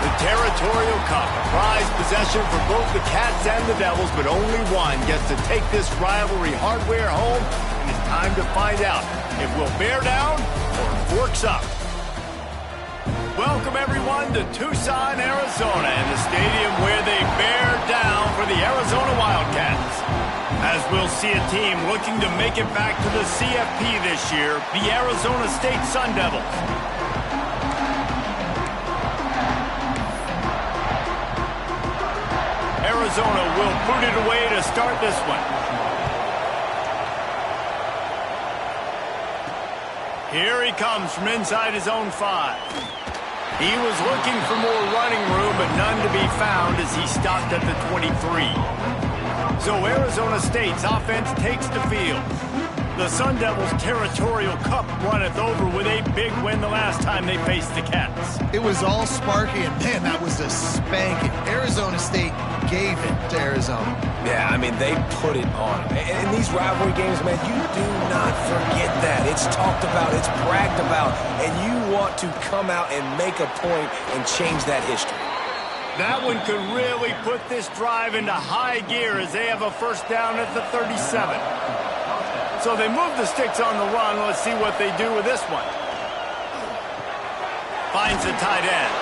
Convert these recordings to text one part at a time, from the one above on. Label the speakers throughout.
Speaker 1: The Territorial Cup, a prized possession for both the Cats and the Devils, but only one gets to take this rivalry hardware home, and it's time to find out if we'll bear down or forks up. Welcome, everyone, to Tucson, Arizona, and the stadium where they bear down for the Arizona Wildcats. As we'll see a team looking to make it back to the CFP this year, the Arizona State Sun Devils. Arizona will boot it away to start this one. Here he comes from inside his own 5. He was looking for more running room, but none to be found as he stopped at the 23. So Arizona State's offense takes the field. The Sun Devils' Territorial Cup runneth over with a big win the last time they faced the Cats.
Speaker 2: It was all sparky, and man, that was a spanking. Arizona State gave it to Arizona.
Speaker 3: Yeah, I mean, they put it on. And in these rivalry games, man, you do not forget that. It's talked about, it's bragged about, and you want to come out and make a point and change that history.
Speaker 1: That one could really put this drive into high gear as they have a first down at the 37. So they move the sticks on the run. Let's see what they do with this one. Finds the tight end.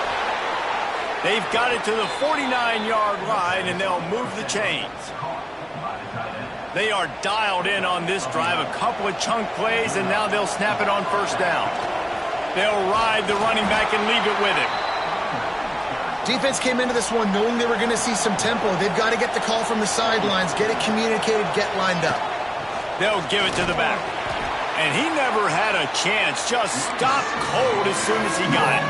Speaker 1: They've got it to the 49-yard line, and they'll move the chains. They are dialed in on this drive. A couple of chunk plays, and now they'll snap it on first down. They'll ride the running back and leave it with him.
Speaker 2: Defense came into this one knowing they were going to see some tempo. They've got to get the call from the sidelines, get it communicated, get lined up.
Speaker 1: They'll give it to the back. And he never had a chance. Just stopped cold as soon as he got it.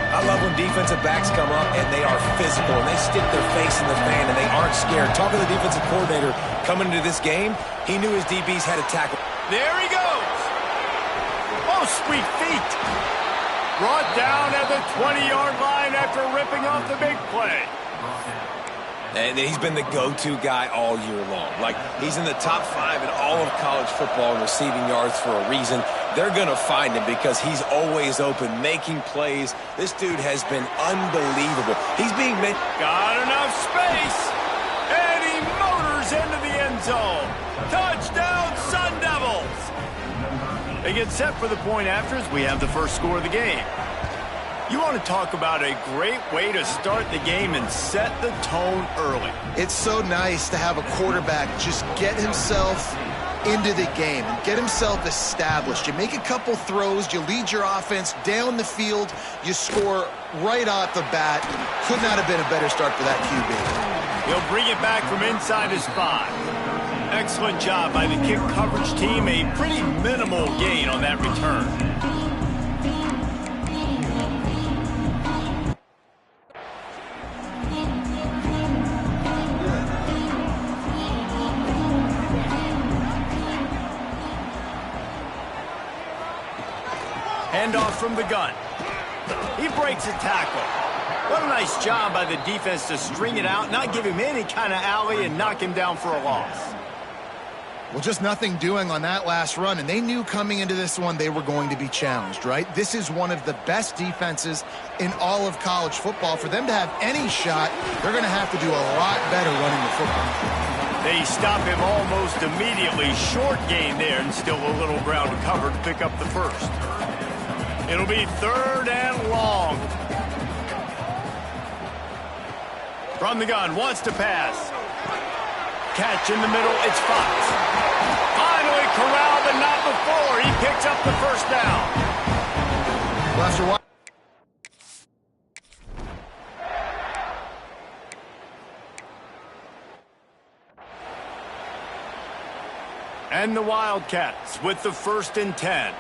Speaker 3: I love when defensive backs come up and they are physical and they stick their face in the fan and they aren't scared. Talking to the defensive coordinator coming into this game, he knew his DBs had a tackle.
Speaker 1: There he goes. Oh, sweet feet. Brought down at the 20-yard line after ripping off the big play.
Speaker 3: And he's been the go-to guy all year long. Like, he's in the top 5 in all of college football in receiving yards for a reason. They're going to find him because he's always open, making plays. This dude has been unbelievable. He's being made.
Speaker 1: Got enough space. And he motors into the end zone. Touchdown, Sun Devils. They get set for the point after as we have the first score of the game. You want to talk about a great way to start the game and set the tone early.
Speaker 2: It's so nice to have a quarterback just get himself into the game and get himself established. You make a couple throws, you lead your offense down the field, you score right off the bat. Could not have been a better start for that QB.
Speaker 1: He'll bring it back from inside his 5. Excellent job by the kick coverage team. A pretty minimal gain on that return. Handoff from the gun. He breaks a tackle. What a nice job by the defense to string it out, not give him any kind of alley, and knock him down for a loss.
Speaker 2: Well, just nothing doing on that last run, and they knew coming into this one they were going to be challenged, right? This is one of the best defenses in all of college football. For them to have any shot, they're going to have to do a lot better running the football.
Speaker 1: They stop him almost immediately. Short gain there, and still a little ground to cover to pick up the first. It'll be 3rd and long. From the gun, wants to pass. Catch in the middle, it's Fox. Finally corralled, but not before. He picks up the first down.
Speaker 2: Lester, what?
Speaker 1: And the Wildcats with the 1st and 10.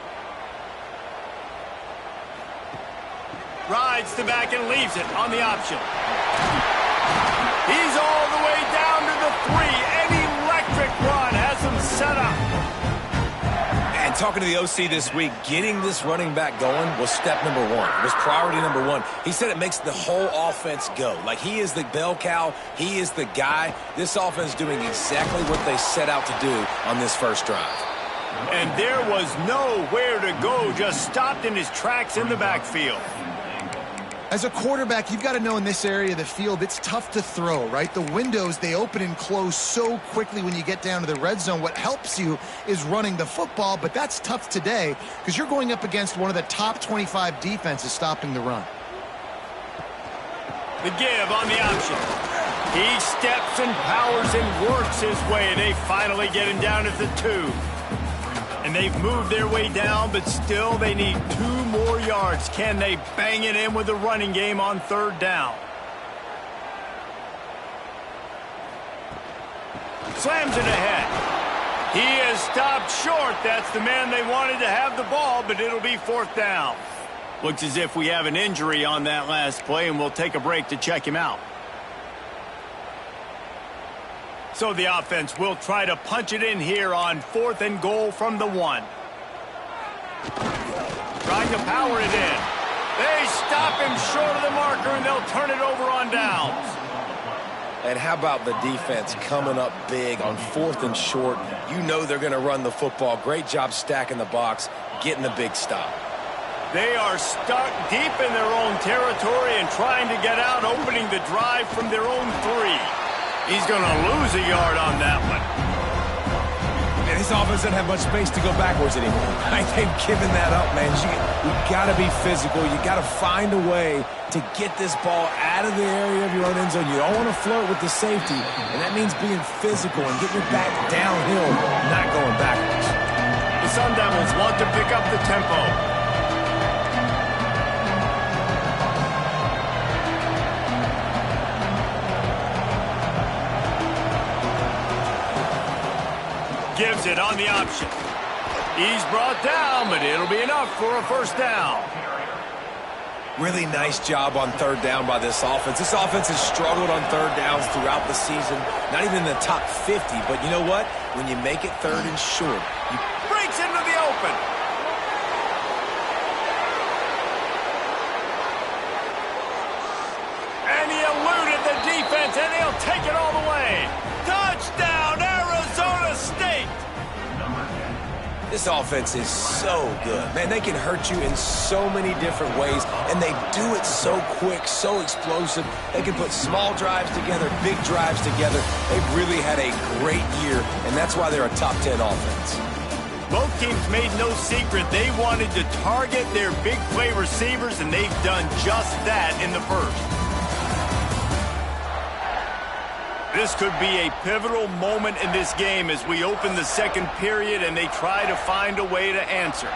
Speaker 1: Rides the back and leaves it on the option. He's all the way down to the 3. An electric run has him set up.
Speaker 3: And talking to the OC this week, getting this running back going was step number 1. It was priority number 1. He said it makes the whole offense go. Like, he is the bell cow. He is the guy. This offense doing exactly what they set out to do on this first drive.
Speaker 1: And there was nowhere to go. Just stopped in his tracks in the backfield.
Speaker 2: As a quarterback, you've got to know in this area of the field, it's tough to throw, right? The windows, they open and close so quickly when you get down to the red zone. What helps you is running the football, but that's tough today because you're going up against one of the top 25 defenses stopping the run.
Speaker 1: The give on the option. He steps and powers and works his way. They finally get him down at the 2. And they've moved their way down, but still they need 2 more yards. Can they bang it in with the running game on 3rd down? Slams it ahead. He is stopped short. That's the man they wanted to have the ball, but it'll be 4th down. Looks as if we have an injury on that last play, and we'll take a break to check him out. So the offense will try to punch it in here on 4th and goal from the 1. Trying to power it in. They stop him short of the marker, and they'll turn it over on downs.
Speaker 3: And how about the defense coming up big on 4th and short? You know they're going to run the football. Great job stacking the box, getting the big stop.
Speaker 1: They are stuck deep in their own territory and trying to get out, opening the drive from their own 3. He's going to lose a yard on that one.
Speaker 3: And this offense doesn't have much space to go backwards anymore. They've given that up, man. You got to be physical. You got to find a way to get this ball out of the area of your own end zone. You don't want to flirt with the safety, and that means being physical and getting your back downhill, not going backwards.
Speaker 1: The Sun Devils want to pick up the tempo. Gives it on the option. He's brought down, but it'll be enough for a 1st down.
Speaker 3: Really nice job on 3rd down by this offense. This offense has struggled on 3rd downs throughout the season. Not even in the top 50, but you know what? When you make it 3rd and short, you
Speaker 1: breaks into the open. And he eluded the defense, and he'll take it all the way. Touchdown, Arizona State!
Speaker 3: This offense is so good. Man, they can hurt you in so many different ways, and they do it so quick, so explosive. They can put small drives together, big drives together. They've really had a great year, and that's why they're a top 10 offense.
Speaker 1: Both teams made no secret they wanted to target their big play receivers, and they've done just that in the 1st. This could be a pivotal moment in this game as we open the 2nd period and they try to find a way to answer.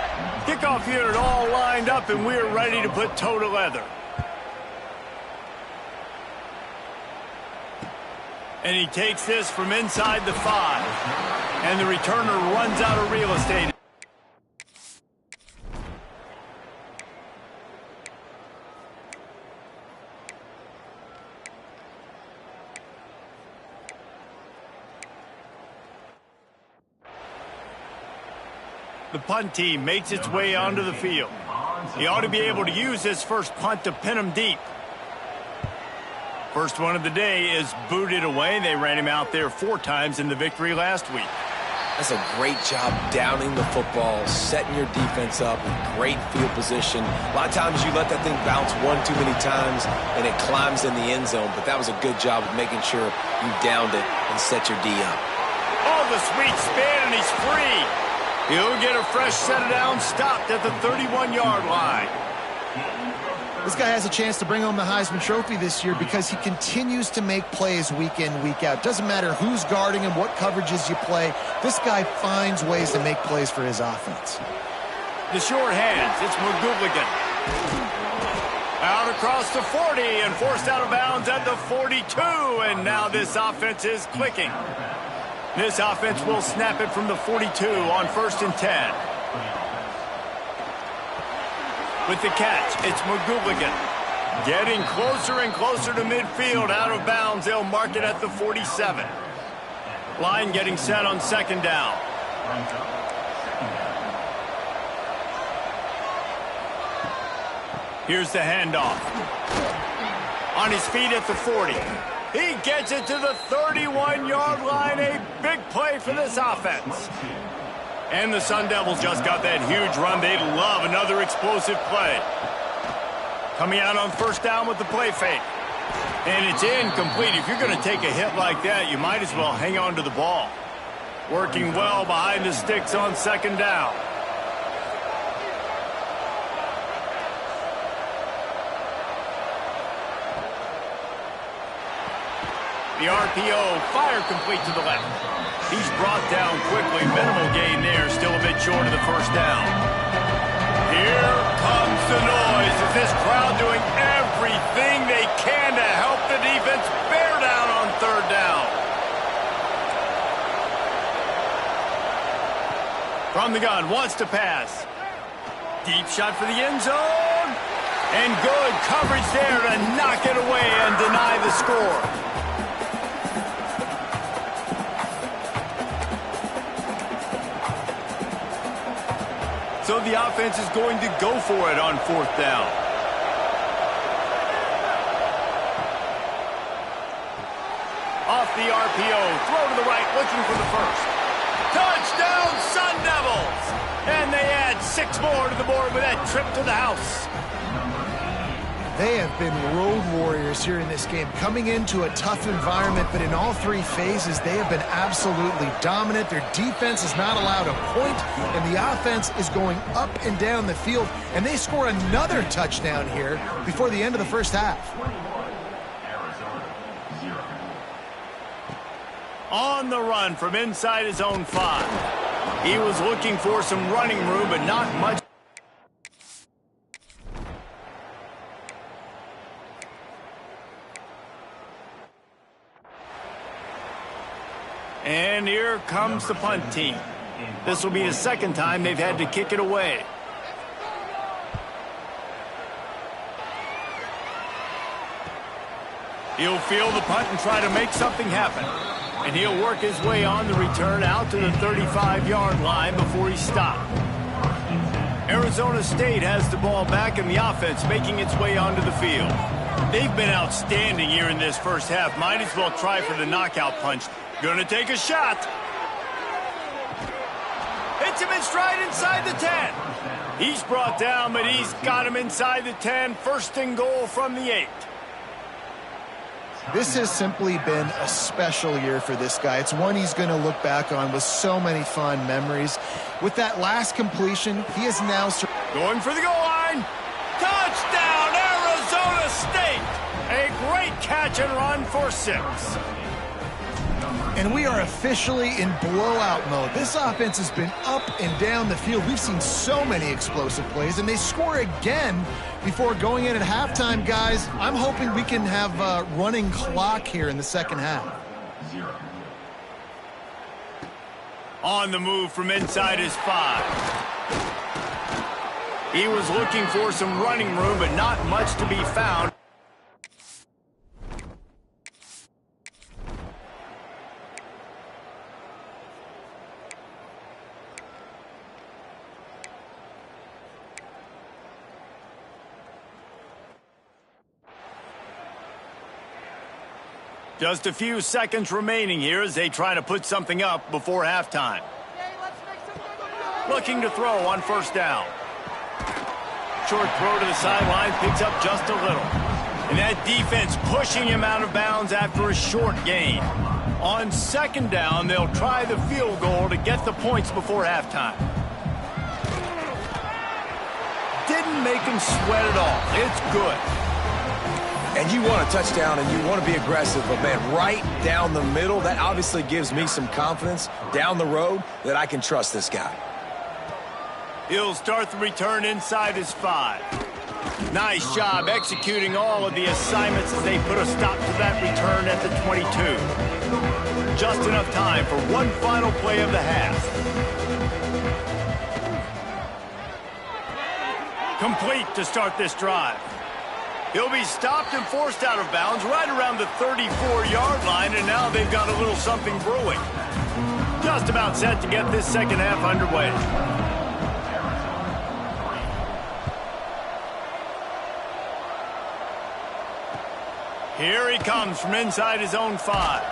Speaker 1: Kickoff unit all lined up and we're ready to put toe to leather. And he takes this from inside the 5. And the returner runs out of real estate. The punt team makes its way onto the field. He ought to be able to use this first punt to pin him deep. First one of the day is booted away. They ran him out there 4 times in the victory last week.
Speaker 3: That's a great job downing the football, setting your defense up with great field position. A lot of times you let that thing bounce 1 too many times and it climbs in the end zone, but that was a good job of making sure you downed it and set your D up.
Speaker 1: Oh, the sweet spin, and he's free. He'll get a fresh set of downs stopped at the 31-yard line.
Speaker 2: This guy has a chance to bring home the Heisman Trophy this year because he continues to make plays week in, week out. Doesn't matter who's guarding him, what coverages you play. This guy finds ways to make plays for his offense.
Speaker 1: The short hands, it's McGooligan. Out across the 40 and forced out of bounds at the 42. And now this offense is clicking. This offense will snap it from the 42 on 1st and 10. With the catch, it's McGooligan. Getting closer and closer to midfield. Out of bounds, they'll mark it at the 47. Line getting set on 2nd down. Here's the handoff. On his feet at the 40. He gets it to the 31-yard line. A big play for this offense. And the Sun Devils just got that huge run. They'd love another explosive play. Coming out on first down with the play fake. And it's incomplete. If you're going to take a hit like that, you might as well hang on to the ball. Working well behind the sticks on second down. The RPO, fire complete to the left. He's brought down quickly. Minimal gain there, still a bit short of the first down. Here comes the noise. Is this crowd doing everything they can to help the defense bear down on third down? From the gun, wants to pass. Deep shot for the end zone. And good coverage there to knock it away and deny the score. So the offense is going to go for it on fourth down. Off the RPO, throw to the right, looking for the first. Touchdown, Sun Devils! And they add 6 more to the board with that trip to the house.
Speaker 2: They have been road warriors here in this game, coming into a tough environment, but in all 3 phases, they have been absolutely dominant. Their defense is not allowed a point, and the offense is going up and down the field, and they score another touchdown here before the end of the first half.
Speaker 1: On the run from inside his own 5. He was looking for some running room, but not much. And here comes the punt team. This will be the second time they've had to kick it away. He'll field the punt and try to make something happen. And he'll work his way on the return out to the 35-yard line before he's stopped. Arizona State has the ball back and the offense making its way onto the field. They've been outstanding here in this first half. Might as well try for the knockout punch. Gonna take a shot. Hits him in stride inside the 10. He's brought down, but he's got him inside the 10. First and goal from the 8.
Speaker 2: This has simply been a special year for this guy. It's one he's going to look back on with so many fond memories. With that last completion, he is now
Speaker 1: going for the goal line. Touchdown, Arizona State. A great catch and run for 6.
Speaker 2: And we are officially in blowout mode. This offense has been up and down the field. We've seen so many explosive plays, and they score again before going in at halftime, guys. I'm hoping we can have a running clock here in the second half.
Speaker 1: On the move from inside his 5. He was looking for some running room, but not much to be found. Just a few seconds remaining here as they try to put something up before halftime. Looking to throw on first down. Short throw to the sideline, picks up just a little. And that defense pushing him out of bounds after a short gain. On second down, they'll try the field goal to get the points before halftime. Didn't make him sweat at all. It's good.
Speaker 3: And you want a touchdown and you want to be aggressive, but man, right down the middle, that obviously gives me some confidence down the road that I can trust this guy.
Speaker 1: He'll start the return inside his 5. Nice job executing all of the assignments as they put a stop to that return at the 22. Just enough time for one final play of the half. Complete to start this drive. He'll be stopped and forced out of bounds right around the 34-yard line, and now they've got a little something brewing. Just about set to get this second half underway. Here he comes from inside his own 5.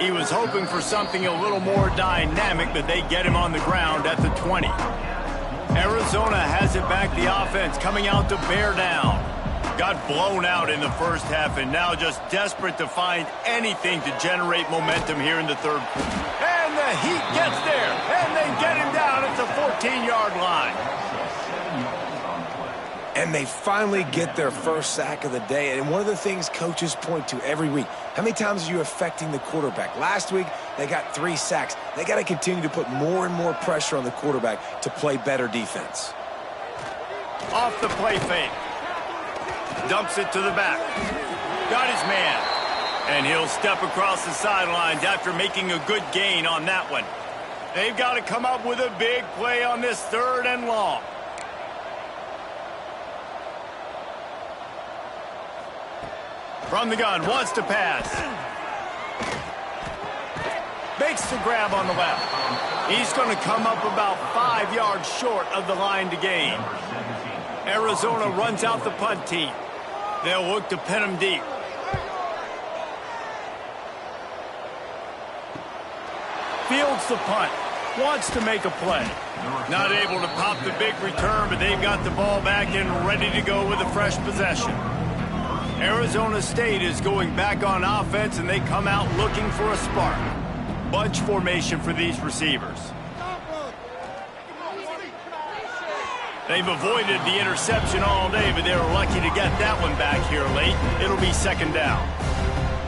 Speaker 1: He was hoping for something a little more dynamic, but they get him on the ground at the 20. Arizona has it back, the offense coming out to bear down. Got blown out in the first half and now just desperate to find anything to generate momentum here in the third quarter. And the Heat gets there, and they get him down at the 14-yard line.
Speaker 3: And they finally get their first sack of the day. And one of the things coaches point to every week, how many times are you affecting the quarterback? Last week, they got 3 sacks. They got to continue to put more and more pressure on the quarterback to play better defense.
Speaker 1: Off the play fake. Dumps it to the back. Got his man. And he'll step across the sidelines after making a good gain on that one. They've got to come up with a big play on this 3rd and long. From the gun, wants to pass. Makes the grab on the left. He's going to come up about 5 yards short of the line to gain. Arizona runs out the punt team. They'll look to pin him deep. Fields the punt. Wants to make a play. Not able to pop the big return, but they've got the ball back and ready to go with a fresh possession. Arizona State is going back on offense, and they come out looking for a spark. Bunch formation for these receivers. They've avoided the interception all day, but they were lucky to get that one back here late. It'll be 2nd down.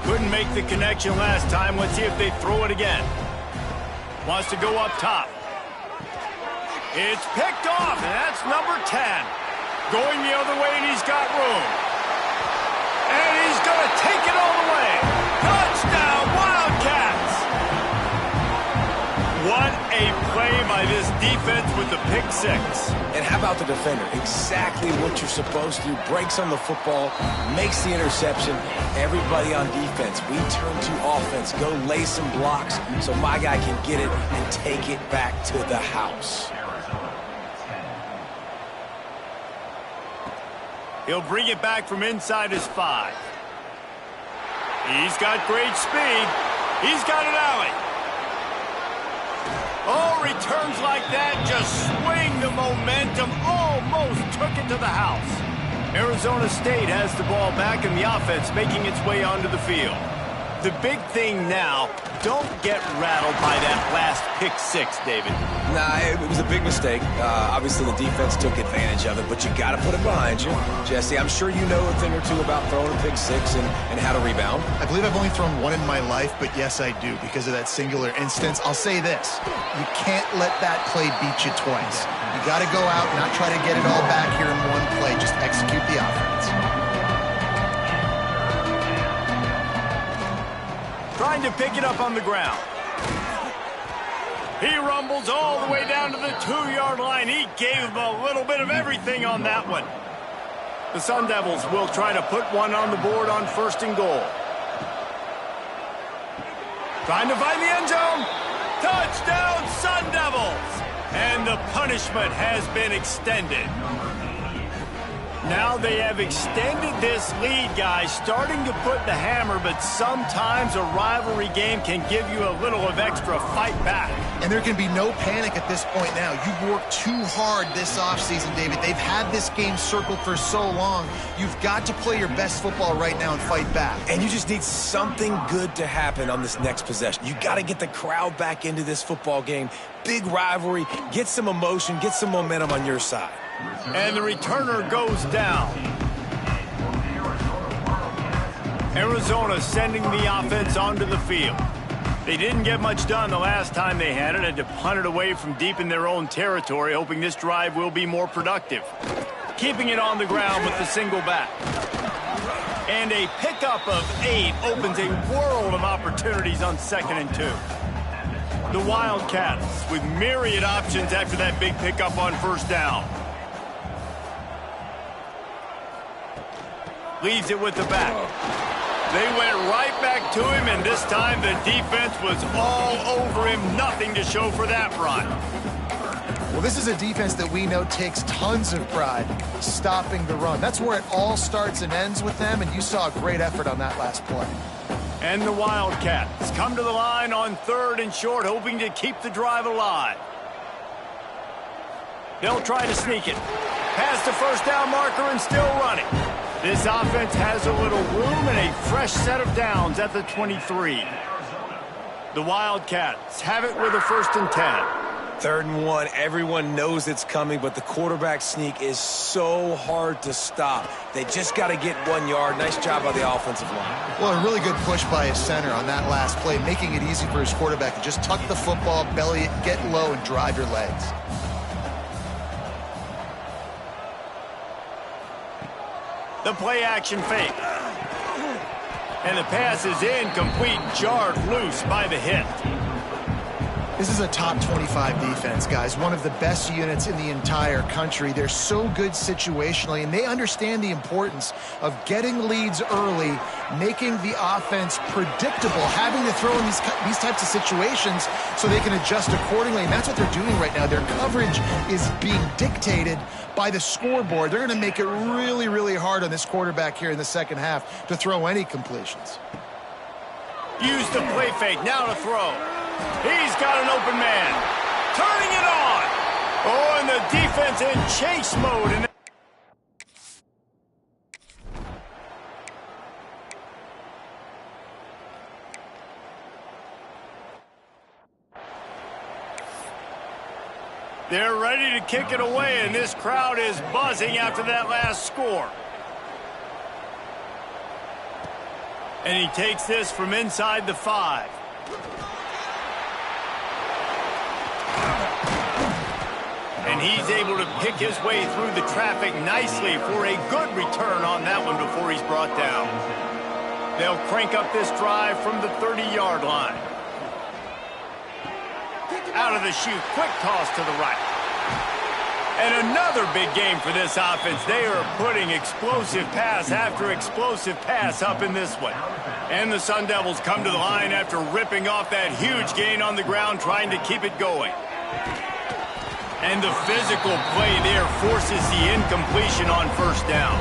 Speaker 1: Couldn't make the connection last time. Let's see if they throw it again. Wants to go up top. It's picked off, and that's number 10. Going the other way, and he's got room. And he's going to take it all the way. Touchdown, Wildcats! What a play by this defense with the pick 6.
Speaker 3: And how about the defender? Exactly what you're supposed to do. Breaks on the football, makes the interception. Everybody on defense, we turn to offense. Go lay some blocks so my guy can get it and take it back to the house.
Speaker 1: He'll bring it back from inside his 5. He's got great speed. He's got an alley. Oh, returns like that just swing the momentum. Almost took it to the house. Arizona State has the ball back in the offense, making its way onto the field. The big thing now, don't get rattled by that last pick 6, David.
Speaker 3: Nah, it was a big mistake. Obviously, the defense took advantage of it, but you got to put it behind you. Jesse, I'm sure you know a thing or two about throwing a pick 6 and how to rebound.
Speaker 2: I believe I've only thrown one in my life, but yes, I do because of that singular instance. I'll say this. You can't let that play beat you twice. You got to go out and not try to get it all back here in one play. Just execute the offense.
Speaker 1: Trying to pick it up on the ground. He rumbles all the way down to the 2-yard line. He gave him a little bit of everything on that one. The Sun Devils will try to put one on the board on 1st and goal. Trying to find the end zone. Touchdown, Sun Devils! And the punishment has been extended. Now they have extended this lead, guys, starting to put the hammer, but sometimes a rivalry game can give you a little of extra fight back.
Speaker 2: And there can be no panic at this point now. You've worked too hard this offseason, David. They've had this game circled for so long. You've got to play your best football right now and fight back.
Speaker 3: And you just need something good to happen on this next possession. You got to get the crowd back into this football game. Big rivalry. Get some emotion. Get some momentum on your side.
Speaker 1: And the returner goes down. Arizona sending the offense onto the field. They didn't get much done the last time they had it. Had to punt it away from deep in their own territory, hoping this drive will be more productive. Keeping it on the ground with the single back. And a pickup of 8 opens a world of opportunities on 2nd and 2. The Wildcats with myriad options after that big pickup on 1st down. Leaves it with the back. They went right back to him, and this time the defense was all over him. Nothing to show for that run.
Speaker 2: Well, this is a defense that we know takes tons of pride stopping the run. That's where it all starts and ends with them, and you saw a great effort on that last play.
Speaker 1: And the Wildcats come to the line on 3rd and short, hoping to keep the drive alive. They'll try to sneak it. Past the 1st down marker and still running. This offense has a little room and a fresh set of downs at the 23. The Wildcats have it with a 1st and 10.
Speaker 3: 3rd and 1. Everyone knows it's coming, but the quarterback sneak is so hard to stop. They just got to get 1 yard. Nice job by the offensive line.
Speaker 2: Well, a really good push by his center on that last play, making it easy for his quarterback to just tuck the football, belly it, get low, and drive your legs.
Speaker 1: The play action fake. And the pass is incomplete, jarred loose by the hit.
Speaker 2: This is a top 25 defense, guys. One of the best units in the entire country. They're so good situationally, and they understand the importance of getting leads early, making the offense predictable, having to throw in these types of situations so they can adjust accordingly. And that's what they're doing right now. Their coverage is being dictated by the scoreboard. They're going to make it really, really hard on this quarterback here in the second half to throw any completions.
Speaker 1: Use the play fake, now to throw. He's got an open man. Turning it on. Oh, and the defense in chase mode. And they're ready to kick it away, and this crowd is buzzing after that last score. And he takes this from inside the 5. And he's able to pick his way through the traffic nicely for a good return on that one before he's brought down. They'll crank up this drive from the 30-yard line. Out of the chute, quick toss to the right. And another big game for this offense. They are putting explosive pass after explosive pass up in this one. And the Sun Devils come to the line after ripping off that huge gain on the ground, trying to keep it going. And the physical play there forces the incompletion on 1st down.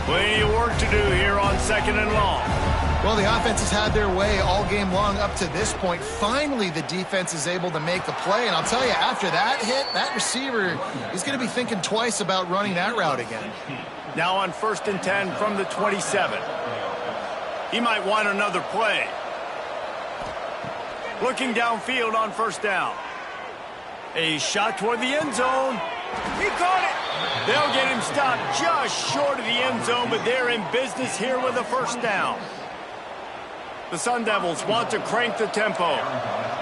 Speaker 1: Plenty of work to do here on 2nd and long.
Speaker 2: Well, the offense has had their way all game long up to this point. Finally, the defense is able to make a play. And I'll tell you, after that hit, that receiver is going to be thinking twice about running that route again.
Speaker 1: Now on 1st and 10 from the 27. He might want another play. Looking downfield on 1st down. A shot toward the end zone. He caught it. They'll get him stopped just short of the end zone, but they're in business here with a 1st down. The Sun Devils want to crank the tempo.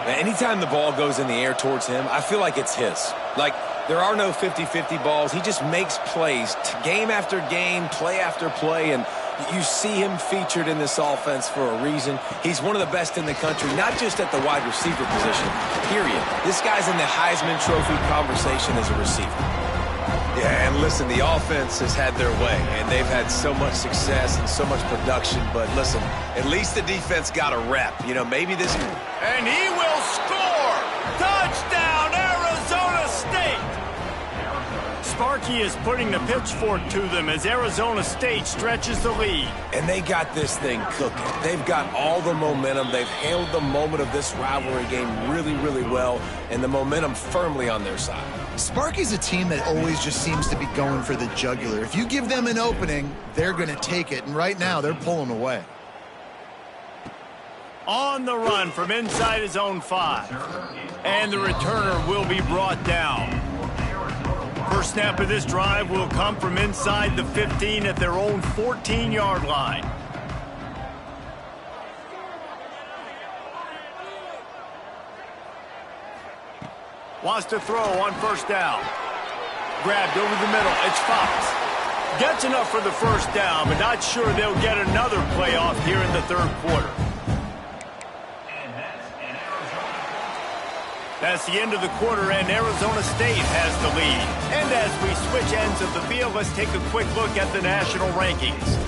Speaker 3: Anytime the ball goes in the air towards him, I feel like it's his. Like, there are no 50-50 balls. He just makes plays, game after game, play after play, and you see him featured in this offense for a reason. He's one of the best in the country, not just at the wide receiver position, period. This guy's in the Heisman Trophy conversation as a receiver. Yeah, and listen, the offense has had their way, and they've had so much success and so much production. But listen, at least the defense got a rep. You know, maybe this...
Speaker 1: And he will score! Touchdown, Arizona State! Sparky is putting the pitchfork to them as Arizona State stretches the lead.
Speaker 3: And they got this thing cooking. They've got all the momentum. They've handled the moment of this rivalry game really, really well, and the momentum firmly on their side.
Speaker 2: Sparky's a team that always just seems to be going for the jugular. If you give them an opening, they're going to take it, and right now they're pulling away.
Speaker 1: On the run from inside his own 5. And the returner will be brought down. First snap of this drive will come from inside the 15 at their own 14-yard line. Wants to throw on 1st down. Grabbed over the middle. It's Fox. Gets enough for the 1st down, but not sure they'll get another playoff here in the 3rd quarter. That's the end of the quarter, and Arizona State has the lead. And as we switch ends of the field, let's take a quick look at the national rankings.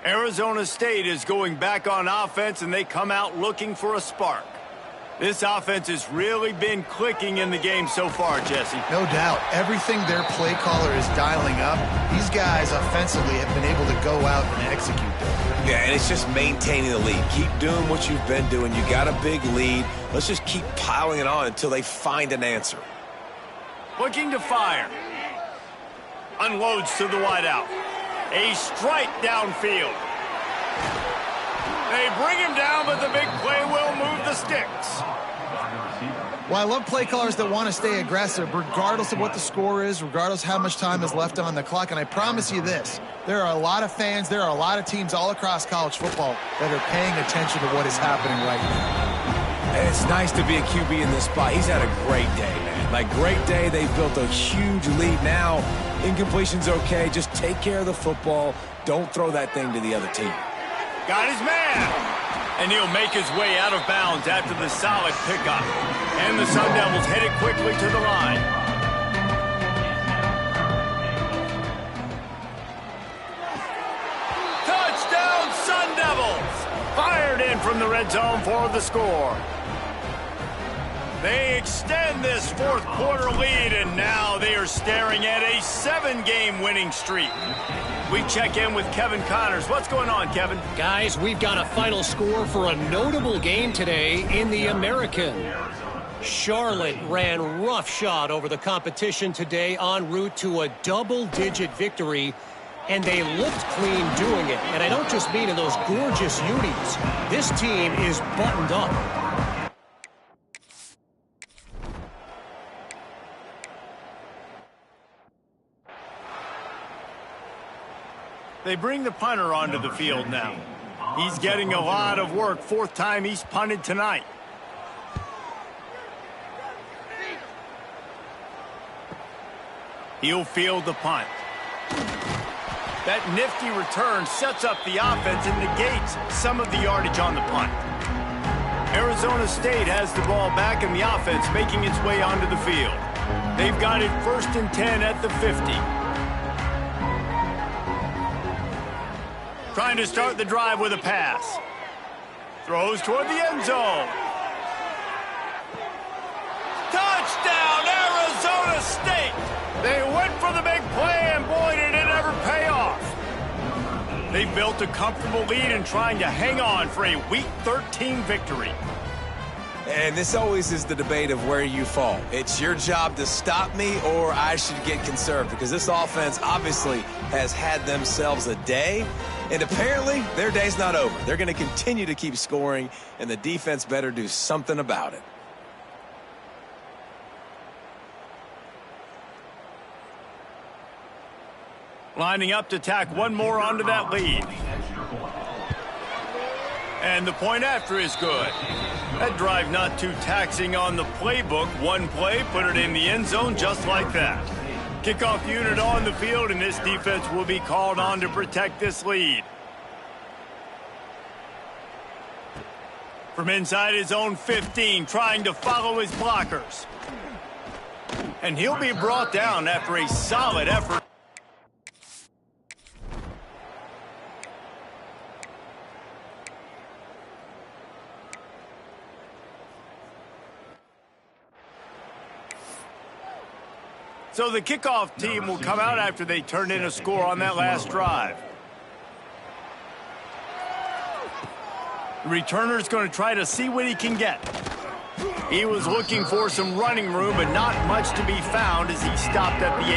Speaker 1: Arizona State is going back on offense, and they come out looking for a spark. This offense has really been clicking in the game so far, Jesse.
Speaker 2: No doubt. Everything their play caller is dialing up, these guys offensively have been able to go out and execute them.
Speaker 3: Yeah, and it's just maintaining the lead. Keep doing what you've been doing. You got a big lead. Let's just keep piling it on until they find an answer.
Speaker 1: Looking to fire. Unloads to the wideout. A strike downfield. They bring him down, but the big play will move the sticks.
Speaker 2: Well, I love play callers that want to stay aggressive regardless of what the score is, regardless how much time is left on the clock. And I promise you this, there are a lot of fans, there are a lot of teams all across college football that are paying attention to what is happening right now.
Speaker 3: And it's nice to be a QB in this spot. He's had a great day, man. Like, great day. They've built a huge lead now. Incompletion's okay. Just take care of the football. Don't throw that thing to the other team.
Speaker 1: Got his man. And he'll make his way out of bounds after the solid pickup. And the Sun Devils headed quickly to the line. Touchdown, Sun Devils! Fired in from the red zone for the score. They extend this fourth quarter lead, and now they are staring at a 7-game winning streak. We check in with Kevin Connors. What's going on, Kevin?
Speaker 4: Guys, we've got a final score for a notable game today in the American. Charlotte ran roughshod over the competition today en route to a double-digit victory, and they looked clean doing it. And I don't just mean in those gorgeous unis. This team is buttoned up.
Speaker 1: They bring the punter onto the field now. He's getting a lot of work. Fourth time he's punted tonight. He'll field the punt. That nifty return sets up the offense and negates some of the yardage on the punt. Arizona State has the ball back and the offense making its way onto the field. They've got it 1st and 10 at the 50. Trying to start the drive with a pass. Throws toward the end zone. Touchdown, Arizona State! They went for the big play, and boy, did it ever pay off. They built a comfortable lead and trying to hang on for a Week 13 victory.
Speaker 3: And this always is the debate of where you fall. It's your job to stop me, or I should get conserved, because this offense obviously has had themselves a day, and apparently their day's not over. They're going to continue to keep scoring, and the defense better do something about it.
Speaker 1: Lining up to tack one more onto that lead. And the point after is good. That drive not too taxing on the playbook. One play, put it in the end zone just like that. Kickoff unit on the field, and this defense will be called on to protect this lead. From inside his own 15, trying to follow his blockers. And he'll be brought down after a solid effort. So the kickoff team will come out after they turned in a score on that last drive. The returner's going to try to see what he can get. He was looking for some running room, but not much to be found as he stopped at the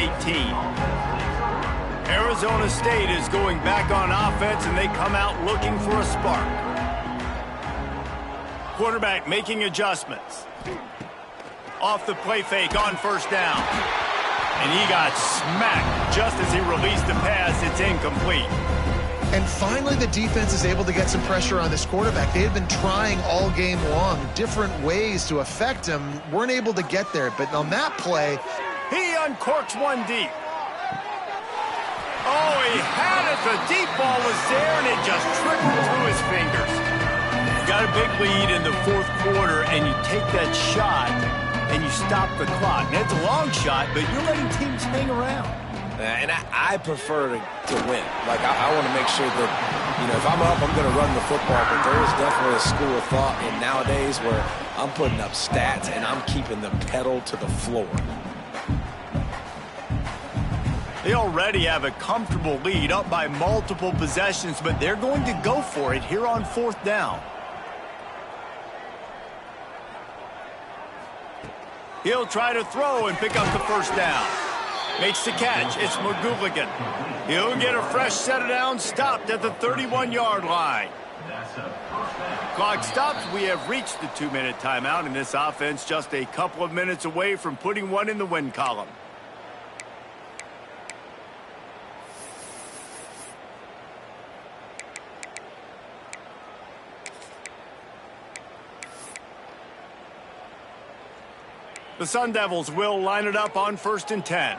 Speaker 1: 18. Arizona State is going back on offense, and they come out looking for a spark. Quarterback making adjustments. Off the play fake on first down. And he got smacked just as he released the pass. It's incomplete.
Speaker 2: And finally, the defense is able to get some pressure on this quarterback. They had been trying all game long, different ways to affect him. Weren't able to get there, but on that play,
Speaker 1: he uncorks one deep. Oh, he had it. The deep ball was there, and it just trickled through his fingers. You got a big lead in the fourth quarter, and you take that shot, and you stop the clock. And it's a long shot, but you're letting teams hang around.
Speaker 3: And I prefer to win. Like, I want to make sure that You know, if I'm up, I'm going to run the football, but there is definitely a school of thought in nowadays where I'm putting up stats and I'm keeping the pedal to the floor.
Speaker 1: They already have a comfortable lead, up by multiple possessions, but they're going to go for it here on 4th down. He'll try to throw and pick up the first down. Makes the catch. It's McGooligan. He'll get a fresh set of downs, stopped at the 31-yard line. Clock stops. We have reached the 2-minute timeout, and this offense just a couple of minutes away from putting one in the win column. The Sun Devils will line it up on 1st and 10.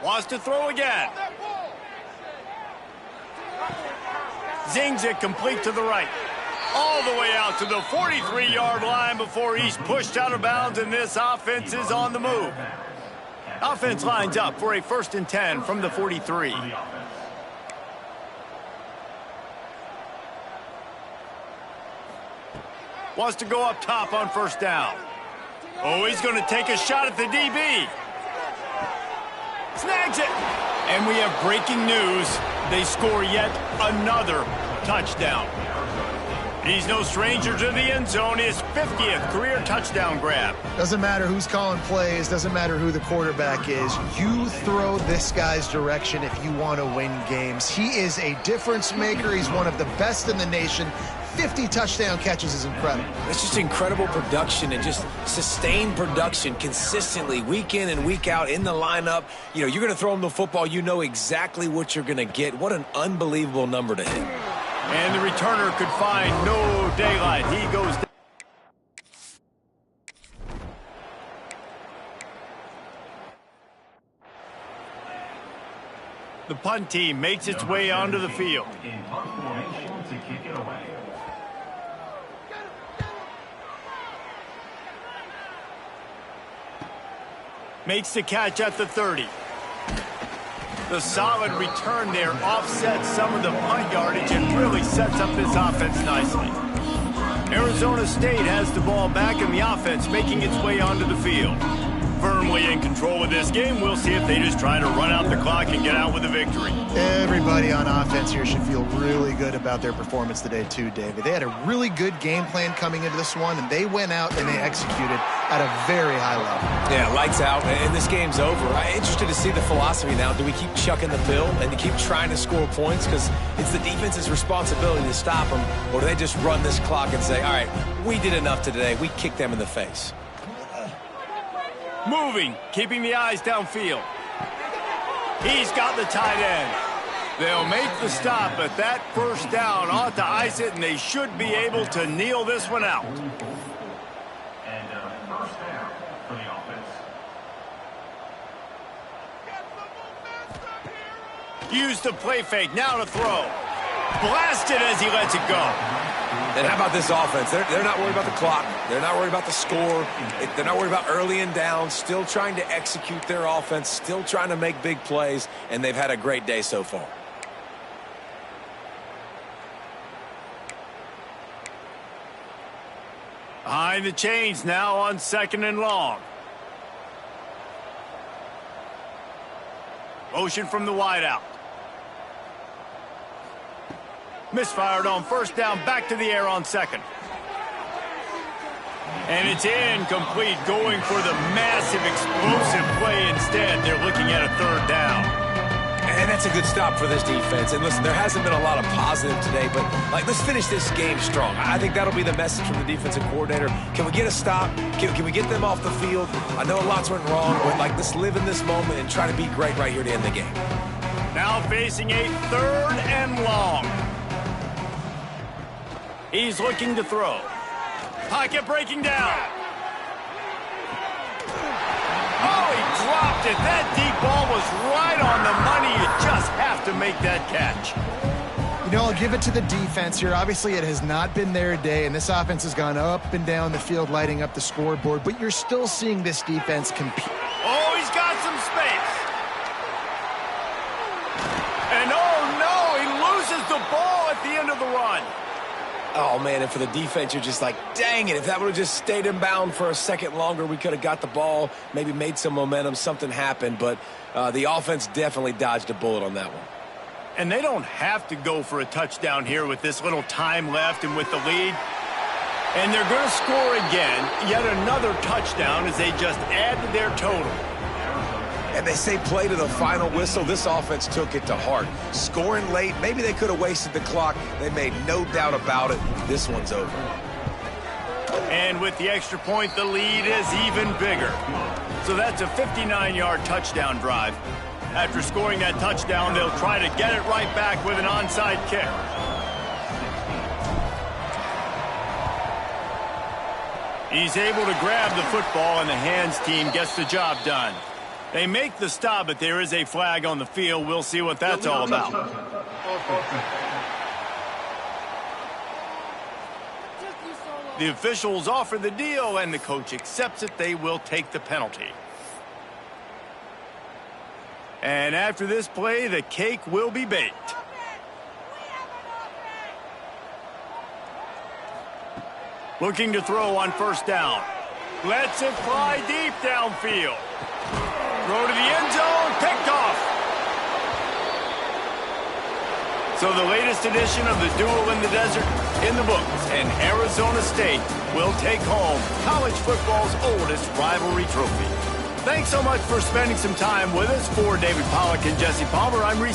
Speaker 1: Wants to throw again. Zings it complete to the right. All the way out to the 43-yard line before he's pushed out of bounds, and this offense is on the move. Offense lines up for a 1st and 10 from the 43. Wants to go up top on 1st down. Oh, he's going to take a shot at the DB. Snags it. And we have breaking news. They score yet another touchdown. He's no stranger to the end zone. His 50th career touchdown grab.
Speaker 2: Doesn't matter who's calling plays. Doesn't matter who the quarterback is. You throw this guy's direction if you want to win games. He is a difference maker. He's one of the best in the nation. 50 touchdown catches is incredible.
Speaker 3: It's just incredible production and just sustained production consistently week in and week out in the lineup. You know, you're going to throw him the football. You know exactly what you're going to get. What an unbelievable number to hit.
Speaker 1: And the returner could find no daylight. He goes down. The punt team makes its way onto the field.
Speaker 5: In punt formation to kick it away.
Speaker 1: Makes the catch at the 30. The solid return there offsets some of the punt yardage and really sets up this offense nicely. Arizona State has the ball back and the offense making its way onto the field. Firmly in control of this game. We'll see if they just try to run out the clock and get out with a victory.
Speaker 2: Everybody on offense here should feel really good about their performance today too, David. They had a really good game plan coming into this one, and they went out and they executed at a very high level.
Speaker 3: Yeah, lights out, and this game's over. I'm interested to see the philosophy now. Do we keep chucking the pill and to keep trying to score points because it's the defense's responsibility to stop them, or do they just run this clock and say, all right, we did enough today. We kicked them in the face.
Speaker 1: Moving, keeping the eyes downfield. He's got the tight end. They'll make the stop, but that first down ought to ice it, and they should be able to kneel this one out.
Speaker 5: And first down for the offense.
Speaker 1: Use the play fake, now to throw. Blasted as he lets it go.
Speaker 3: And how about this offense? They're not worried about the clock. They're not worried about the score. They're not worried about early and down. Still trying to execute their offense. Still trying to make big plays. And they've had a great day so far.
Speaker 1: Behind the chains now on 2nd and long. Motion from the wideout. Misfired on 1st down, back to the air on 2nd. And it's incomplete, going for the massive explosive play instead. They're looking at a 3rd down.
Speaker 3: And that's a good stop for this defense. And listen, there hasn't been a lot of positive today, but let's finish this game strong. I think that'll be the message from the defensive coordinator. Can we get a stop? Can we get them off the field? I know lots went wrong, but let's live in this moment and try to be great right here to end the game.
Speaker 1: Now facing a 3rd and long. He's looking to throw. Pocket breaking down. Oh, he dropped it. That deep ball was right on the money. You just have to make that catch.
Speaker 2: You know, I'll give it to the defense here. Obviously, it has not been their day, and this offense has gone up and down the field, lighting up the scoreboard, but you're still seeing this defense compete.
Speaker 1: Oh, he's got some space.
Speaker 3: Oh, man, and for the defense, you're just like, dang it, if that would have just stayed inbound for a second longer, we could have got the ball, maybe made some momentum, something happened, but the offense definitely dodged a bullet on that one.
Speaker 1: And they don't have to go for a touchdown here with this little time left and with the lead. And they're going to score again, yet another touchdown as they just add to their total.
Speaker 3: And they say play to the final whistle. This offense took it to heart. Scoring late, maybe they could have wasted the clock. They made no doubt about it. This one's over.
Speaker 1: And with the extra point, the lead is even bigger. So that's a 59-yard touchdown drive. After scoring that touchdown, they'll try to get it right back with an onside kick. He's able to grab the football, and the hands team gets the job done. They make the stop, but there is a flag on the field. We'll see what that's all about. The officials offer the deal, and the coach accepts it. They will take the penalty. And after this play, the cake will be baked. Looking to throw on first down. Lets it fly deep downfield. Throw to the end zone, picked off. So the latest edition of the Duel in the Desert in the books, and Arizona State will take home college football's oldest rivalry trophy. Thanks so much for spending some time with us. For David Pollack and Jesse Palmer, I'm Reese.